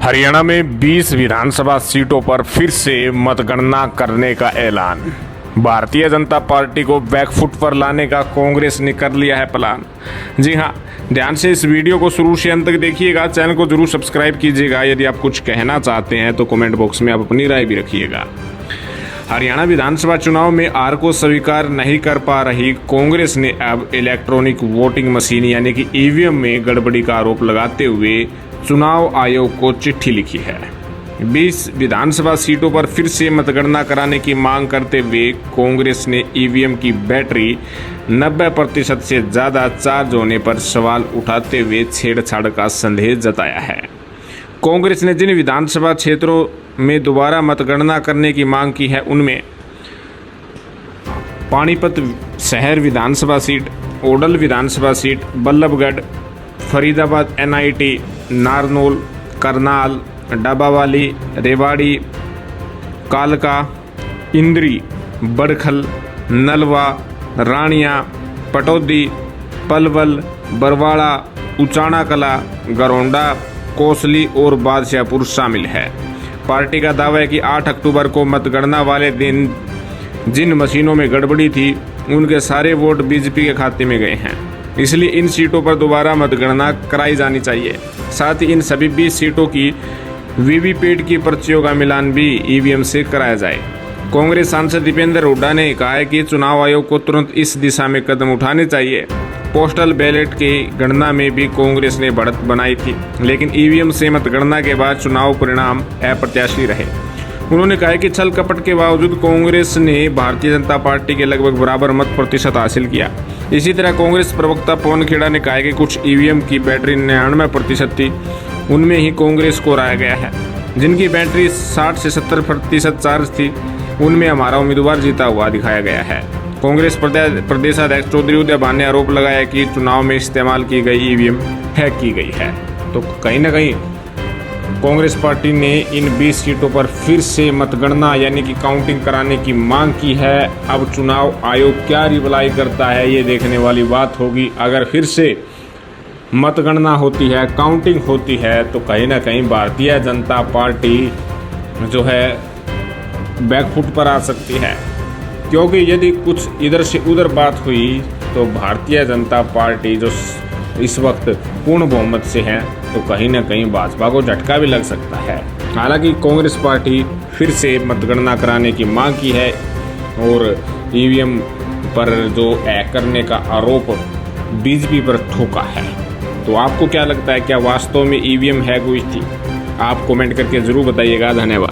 हरियाणा में 20 विधानसभा सीटों पर फिर से मतगणना करने का ऐलान। भारतीय जनता पार्टी को बैकफुट पर लाने का कांग्रेस ने कर लिया है प्लान। जी हां, ध्यान से इस वीडियो को शुरू से अंत तक देखिएगा। चैनल को जरूर सब्सक्राइब कीजिएगा। यदि आप कुछ कहना चाहते हैं तो कमेंट बॉक्स में आप अपनी राय भी रखिएगा। हरियाणा विधानसभा चुनाव में हार को स्वीकार नहीं कर पा रही कांग्रेस ने अब इलेक्ट्रॉनिक वोटिंग मशीन यानी कि ईवीएम में गड़बड़ी का आरोप लगाते हुए चुनाव आयोग को चिट्ठी लिखी है। 20 विधानसभा सीटों पर फिर से मतगणना कराने की मांग करते हुए कांग्रेस ने ईवीएम की बैटरी 90% से ज़्यादा चार्ज होने पर सवाल उठाते हुए छेड़छाड़ का संदेह जताया है। कांग्रेस ने जिन विधानसभा क्षेत्रों में दोबारा मतगणना करने की मांग की है उनमें पानीपत शहर विधानसभा सीट, ओडल विधानसभा सीट, बल्लभगढ़, फरीदाबाद एनआईटी, नारनौल, करनाल, डबावाली, रेवाड़ी, कालका, इंद्री, बड़खल, नलवा, रानिया, पटौदी, पलवल, बरवाड़ा, उचाना कला, गरौंडा, कोसली और बादशाहपुर शामिल है। पार्टी का दावा है कि 8 अक्टूबर को मतगणना वाले दिन जिन मशीनों में गड़बड़ी थी उनके सारे वोट बीजेपी के खाते में गए हैं, इसलिए इन सीटों पर दोबारा मतगणना कराई जानी चाहिए। साथ ही इन सभी 20 सीटों की वीवीपैट की पर्चियों का मिलान भी ईवीएम से कराया जाए। कांग्रेस सांसद दीपेंद्र हुड्डा ने कहा है कि चुनाव आयोग को तुरंत इस दिशा में कदम उठाने चाहिए। पोस्टल बैलेट की गणना में भी कांग्रेस ने बढ़त बनाई थी, लेकिन ईवीएम से मतगणना के बाद चुनाव परिणाम अप्रत्याशित रहे। उन्होंने कहा कि छल कपट के बावजूद कांग्रेस ने भारतीय जनता पार्टी के लगभग बराबर मत प्रतिशत हासिल किया। इसी तरह कांग्रेस प्रवक्ता पवन खेड़ा ने कहा कि कुछ ईवीएम की बैटरी 99% थी, उनमें ही कांग्रेस को हराया गया है। जिनकी बैटरी 60 से 70% चार्ज थी उनमें हमारा उम्मीदवार जीता हुआ दिखाया गया है। कांग्रेस प्रदेशाध्यक्ष चौधरी उदय भान ने आरोप लगाया कि चुनाव में इस्तेमाल की गई ईवीएम हैक की गई है। तो कहीं ना कहीं कांग्रेस पार्टी ने इन 20 सीटों पर फिर से मतगणना यानी कि काउंटिंग कराने की मांग की है। अब चुनाव आयोग क्या रिप्लाई करता है ये देखने वाली बात होगी। अगर फिर से मतगणना होती है, काउंटिंग होती है, तो कहीं ना कहीं भारतीय जनता पार्टी जो है बैकफुट पर आ सकती है, क्योंकि यदि कुछ इधर से उधर बात हुई तो भारतीय जनता पार्टी जो इस वक्त पूर्ण बहुमत से है तो कहीं ना कहीं भाजपा को झटका भी लग सकता है। हालांकि कांग्रेस पार्टी फिर से मतगणना कराने की मांग की है और ईवीएम पर जो हैक करने का आरोप बीजेपी पर ठोका है। तो आपको क्या लगता है, क्या वास्तव में ईवीएम हैक हुई थी? आप कमेंट करके जरूर बताइएगा। धन्यवाद।